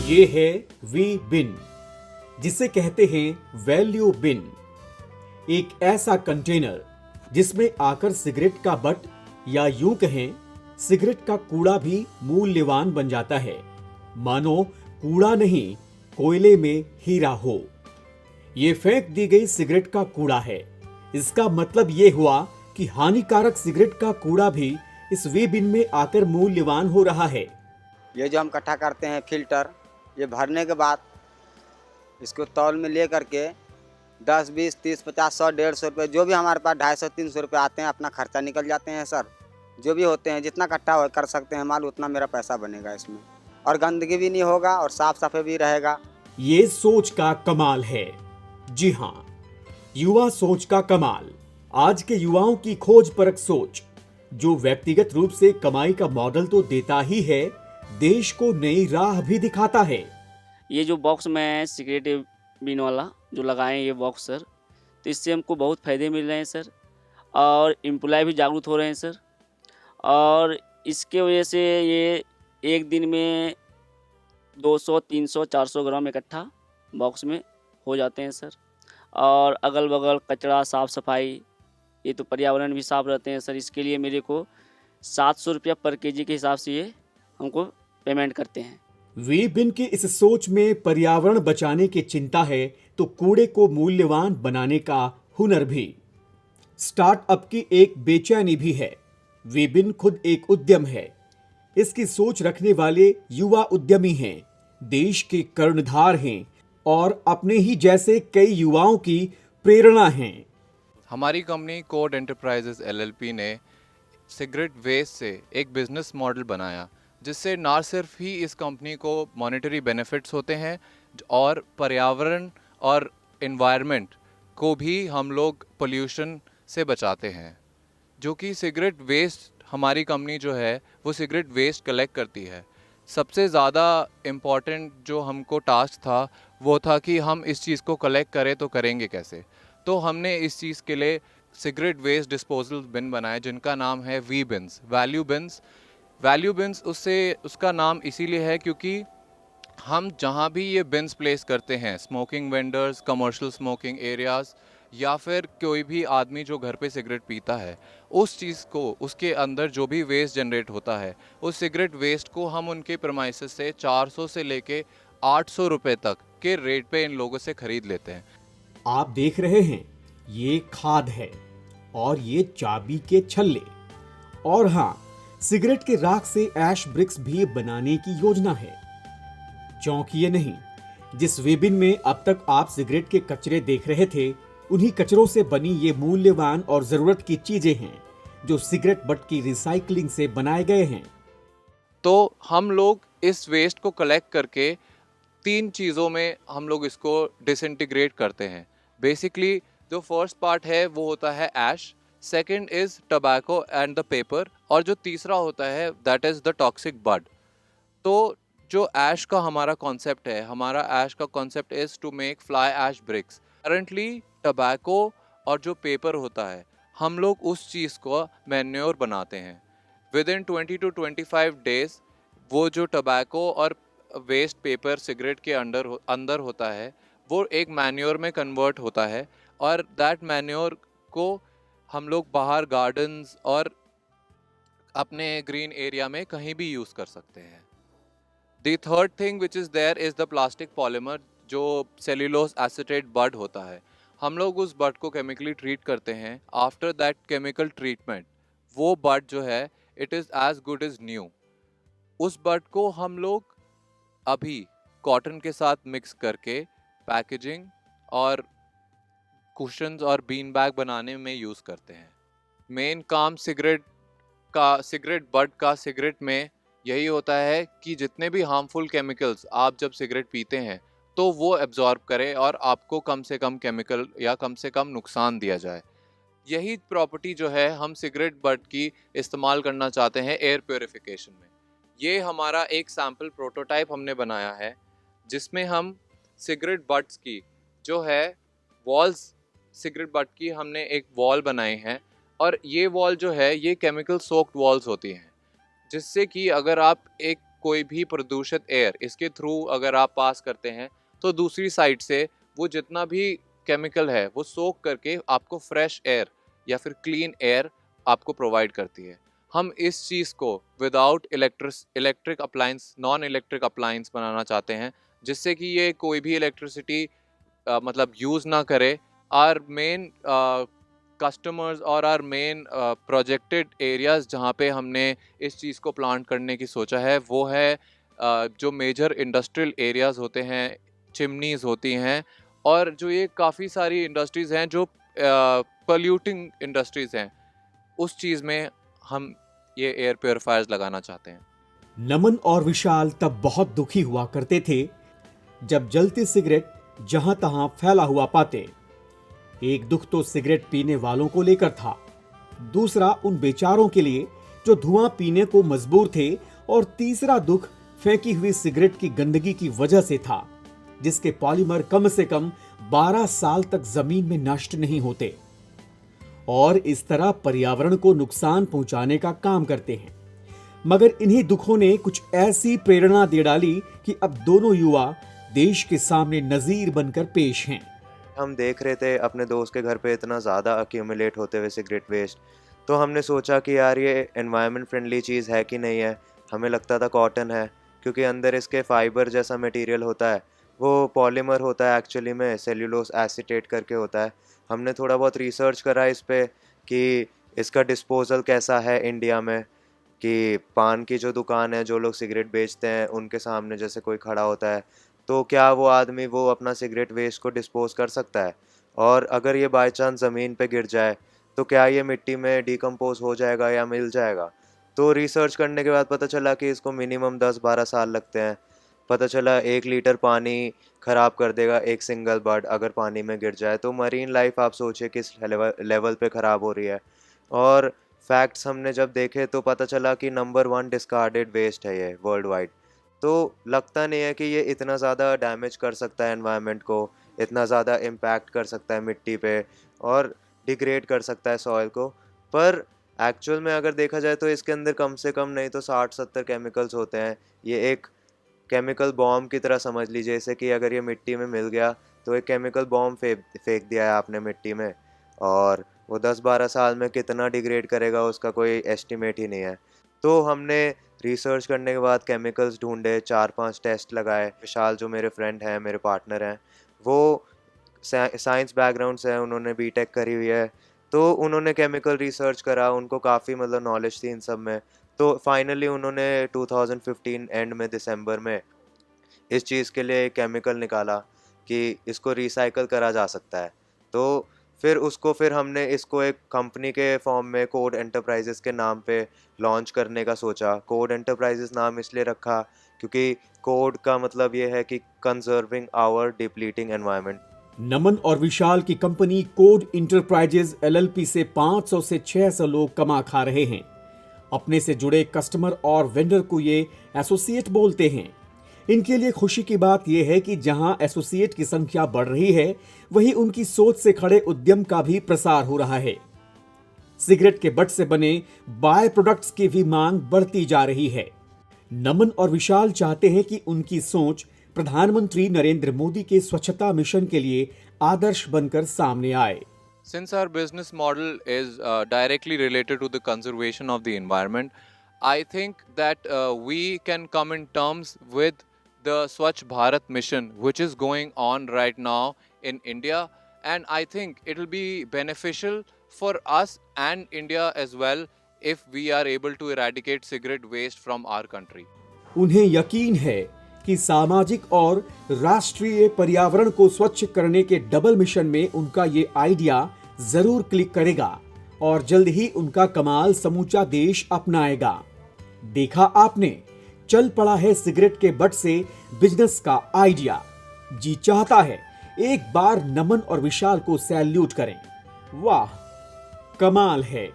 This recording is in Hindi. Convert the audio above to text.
ये है वी बिन, जिसे कहते हैं वैल्यू बिन। एक ऐसा कंटेनर जिसमें आकर सिगरेट का बट या यूं कहें सिगरेट का कूड़ा भी मूल्यवान बन जाता है, मानो कूड़ा नहीं कोयले में हीरा हो। ये फेंक दी गई सिगरेट का कूड़ा है। इसका मतलब ये हुआ कि हानिकारक सिगरेट का कूड़ा भी इस वे बिन में आकर मूल्यवान हो रहा है। ये जो हम इकट्ठा करते हैं फिल्टर, ये भरने के बाद इसको तौल में ले करके 10, 20, 30, 50, 100, 150 रुपये जो भी हमारे पास 250, 300 रुपये आते हैं, अपना खर्चा निकल जाते हैं सर। जो भी होते हैं जितना इकट्ठा कर सकते हैं माल, उतना मेरा पैसा बनेगा इसमें, और गंदगी भी नहीं होगा और साफ सफाई भी रहेगा। ये सोच का कमाल है। जी हाँ, युवा सोच का कमाल। आज के युवाओं की खोज परख सोच, जो व्यक्तिगत रूप से कमाई का मॉडल तो देता ही है, देश को नई राह भी दिखाता है। ये जो बॉक्स में सिगरेट बिन वाला जो लगाए हैं ये बॉक्स सर, तो इससे हमको बहुत फ़ायदे मिल रहे हैं सर, और एम्प्लॉय भी जागरूक हो रहे हैं सर। और इसके वजह से ये एक दिन में 200, 300, 400 ग्राम इकट्ठा बॉक्स में हो जाते हैं सर। और अगल बगल कचरा साफ़ सफाई, ये तो पर्यावरण भी साफ रहते हैं सर। इसके लिए मेरे को 700 रुपया पर केजी के हिसाब से ये हमको पेमेंट करते हैं। वे बिन की इस सोच में पर्यावरण बचाने की चिंता है तो कूड़े को मूल्यवान बनाने का हुनर भी। स्टार्टअप की एक बेचैनी भी है। वे बिन खुद एक उद्यम है। इसकी सोच रखने वाले युवा उद्यमी हैं, देश के कर्णधार हैं और अपने ही जैसे कई युवाओं की प्रेरणा हैं। हमारी कंपनी कोड एंटरप्राइजेस एलएलपी ने सिगरेट वेस्ट से एक बिजनेस मॉडल बनाया, जिससे ना सिर्फ ही इस कंपनी को मॉनेटरी बेनिफिट्स होते हैं और पर्यावरण और एनवायरनमेंट को भी हम लोग पोल्यूशन से बचाते हैं। जो कि सिगरेट वेस्ट, हमारी कंपनी जो है वो सिगरेट वेस्ट कलेक्ट करती है। सबसे ज़्यादा इम्पॉर्टेंट जो हमको टास्क था वो था कि हम इस चीज़ को कलेक्ट करें तो करेंगे कैसे। तो हमने इस चीज़ के लिए सिगरेट वेस्ट डिस्पोजल बिन बनाए, जिनका नाम है V bins, value bins. Value bins उसका नाम इसीलिए है क्योंकि हम जहाँ भी ये बिन्स प्लेस करते हैं, smoking vendors, commercial smoking areas, या फिर कोई भी आदमी जो घर पे सिगरेट पीता है, उस चीज़ को, उसके अंदर जो भी वेस्ट जनरेट होता है, उस सिगरेट वेस्ट को हम उनके प्रमाइसेस से 400 से लेके 800 रुपये तक के रेट पे इन लोगों से खरीद लेते हैं। आप देख रहे हैं, ये खाद है और ये चाबी के छल्ले। और हाँ, सिगरेट के राख से ऐश ब्रिक्स भी बनाने की योजना है। चौंकिए नहीं, जिस वेबिन में अब तक आप सिगरेट के कचरे देख रहे थे, उन्हीं कचरों से बनी ये मूल्यवान और जरूरत की चीजें हैं जो सिगरेट बट की रिसाइकलिंग से बनाए गए हैं। तो हम लोग इस वेस्ट को कलेक्ट करके 3 चीज़ों में हम लोग इसको डिसइंटीग्रेट करते हैं। बेसिकली जो फर्स्ट पार्ट है वो होता है ash, second is tobacco and the paper, और जो तीसरा होता है that is the toxic bud. तो जो ऐश का हमारा कॉन्सेप्ट है, हमारा ऐश का concept is to make fly ash bricks. Currently tobacco और जो पेपर होता है, हम लोग उस चीज़ को मैन्योर बनाते हैं। विद इन 20 to 25 डेज वो जो टबैको और वेस्ट पेपर सिगरेट के अंदर होता है, वो एक मैन्योर में कन्वर्ट होता है, और दैट मैन्योर को हम लोग बाहर गार्डन्स और अपने ग्रीन एरिया में कहीं भी यूज़ कर सकते हैं। The third thing which is there is the plastic polymer, जो सेल्यूलोज एसिटेट बड होता है। हम लोग उस बड को केमिकली ट्रीट करते हैं। आफ्टर दैट केमिकल ट्रीटमेंट वो बड जो है it is as good as new. उस बड को हम लोग अभी कॉटन के साथ मिक्स करके पैकेजिंग और कुशन्स और बीन बैग बनाने में यूज़ करते हैं। मेन काम सिगरेट बड का सिगरेट में यही होता है कि जितने भी हार्मफुल केमिकल्स आप जब सिगरेट पीते हैं तो वो एब्जॉर्ब करे और आपको कम से कम केमिकल या कम से कम नुकसान दिया जाए। यही प्रॉपर्टी जो है हम सिगरेट बड की इस्तेमाल करना चाहते हैं एयर प्योरिफिकेशन में। ये हमारा एक सैम्पल प्रोटोटाइप हमने बनाया है, जिसमें हम सिगरेट बड्स की जो है वॉल्स, सिगरेट बड की हमने एक वॉल बनाई है, और ये वॉल जो है ये केमिकल सोक्ड वॉल्स होती हैं, जिससे कि अगर आप एक कोई भी प्रदूषित एयर इसके थ्रू अगर आप पास करते हैं तो दूसरी साइड से वो जितना भी केमिकल है वो सोख करके आपको फ्रेश एयर या फिर क्लीन एयर आपको प्रोवाइड करती है। हम इस चीज़ को without electric appliance, non electric appliance बनाना चाहते हैं, जिससे कि ये कोई भी इलेक्ट्रिसिटी मतलब यूज़ ना करे। आर मेन कस्टमर्स और आर मेन प्रोजेक्टेड एरियाज़ जहाँ पे हमने इस चीज़ को प्लांट करने की सोचा है वो है जो मेजर इंडस्ट्रियल एरियाज़ होते हैं, चिमनीज़ होती हैं, और जो ये काफ़ी सारी इंडस्ट्रीज़ हैं जो पोल्यूटिंग इंडस्ट्रीज़ हैं, उस चीज़ में हम ये एयर प्योरीफायर्स लगाना चाहते हैं। नमन और विशाल तब बहुत दुखी हुआ करते थे जब जलती सिगरेट जहां तहां फैला हुआ पाते। एक दुख तो सिगरेट पीने वालों को लेकर था, दूसरा उन बेचारों के लिए जो धुआं पीने को मजबूर थे, और तीसरा दुख फेंकी हुई सिगरेट की गंदगी की वजह से था, जिसके पॉलीमर कम से कम 12 साल तक जमीन में नष्ट नहीं होते और इस तरह पर्यावरण को नुकसान पहुंचाने का काम करते हैं। मगर इन्हीं दुखों ने कुछ ऐसी प्रेरणा दे डाली कि अब दोनों युवा देश के सामने नजीर बनकर पेश हैं। हम देख रहे थे अपने दोस्त के घर पे इतना ज़्यादा अक्यूमुलेट होते हुए सिगरेट वेस्ट, तो हमने सोचा कि यार ये एनवायरनमेंट फ्रेंडली चीज़ है कि नहीं है। हमें लगता था कॉटन है, क्योंकि अंदर इसके फाइबर जैसा मटेरियल होता है, वो पॉलीमर होता है, एक्चुअली में सेल्यूलोज एसीटेट करके होता है। हमने थोड़ा बहुत रिसर्च करा इस पे कि इसका डिस्पोजल कैसा है इंडिया में, कि पान की जो दुकान है, जो लोग सिगरेट बेचते हैं उनके सामने जैसे कोई खड़ा होता है, तो क्या वो आदमी वो अपना सिगरेट वेस्ट को डिस्पोज कर सकता है, और अगर ये बाय चांस ज़मीन पे गिर जाए तो क्या ये मिट्टी में डिकम्पोज हो जाएगा या मिल जाएगा। तो रिसर्च करने के बाद पता चला कि इसको मिनिमम 10-12 साल लगते हैं। पता चला 1 लीटर पानी ख़राब कर देगा एक सिंगल बर्ड अगर पानी में गिर जाए। तो मरीन लाइफ आप सोचिए किस लेवल पे ख़राब हो रही है। और फैक्ट्स हमने जब देखे तो पता चला कि नंबर 1 डिस्कार्डेड वेस्ट है ये वर्ल्ड वाइड। तो लगता नहीं है कि ये इतना ज़्यादा डैमेज कर सकता है एनवायरनमेंट को, इतना ज़्यादा इम्पैक्ट कर सकता है मिट्टी पे और डिग्रेड कर सकता है सॉइल को। पर एक्चुअल में अगर देखा जाए तो इसके अंदर कम से कम नहीं तो 60-70 केमिकल्स होते हैं। ये एक केमिकल बॉम्ब की तरह समझ लीजिए इसे, कि अगर ये मिट्टी में मिल गया तो एक केमिकल बॉम्ब फेंक दिया है आपने मिट्टी में, और वो 10-12 साल में कितना डिग्रेड करेगा उसका कोई एस्टिमेट ही नहीं है। तो हमने रिसर्च करने के बाद केमिकल्स ढूंढे, 4-5 टेस्ट लगाए। विशाल जो मेरे फ्रेंड हैं, मेरे पार्टनर हैं, वो साइंस बैकग्राउंड से हैं, उन्होंने बीटेक करी हुई है, तो उन्होंने केमिकल रिसर्च करा, उनको काफ़ी मतलब नॉलेज थी इन सब में। तो फाइनली उन्होंने 2015 एंड में दिसंबर में इस चीज़ के लिए केमिकल निकाला कि इसको रिसाइकल करा जा सकता है। तो फिर हमने इसको एक कंपनी के फॉर्म में कोड एंटरप्राइजेस के नाम पे लॉन्च करने का सोचा। कोड एंटरप्राइजेस नाम इसलिए रखा क्योंकि कोड का मतलब ये है कि कंजर्विंग आवर डिप्लीटिंग एनवायरनमेंट। नमन और विशाल की कंपनी कोड इंटरप्राइजेज एलएलपी से 500 से 600 लोग कमा खा रहे हैं। अपने से जुड़े कस्टमर और वेंडर को ये एसोसिएट बोलते हैं। इनके लिए खुशी की बात यह है कि जहां एसोसिएट की संख्या बढ़ रही है, वहीं उनकी सोच से खड़े उद्यम का भी प्रसार हो रहा है। सिगरेट के बट से बने बाय प्रोडक्ट्स की भी मांग बढ़ती जा रही है। नमन और विशाल चाहते हैं कि उनकी सोच प्रधानमंत्री नरेंद्र मोदी के स्वच्छता मिशन के लिए आदर्श बनकर सामने आए। Since our business model is directly related to the conservation of the environment, I think that we can come in terms with the Swachh Bharat mission, which is going on right now in India, and I think it will be beneficial for us and India as well if we are able to eradicate cigarette waste from our country. उन्हें यकीन है कि सामाजिक और राष्ट्रीय पर्यावरण को स्वच्छ करने के डबल मिशन में उनका ये आइडिया जरूर क्लिक करेगा और जल्द ही उनका कमाल समूचा देश अपनाएगा। देखा आपने, चल पड़ा है सिगरेट के बट से बिजनेस का आइडिया। जी चाहता है एक बार नमन और विशाल को सैल्यूट करें। वाह, कमाल है।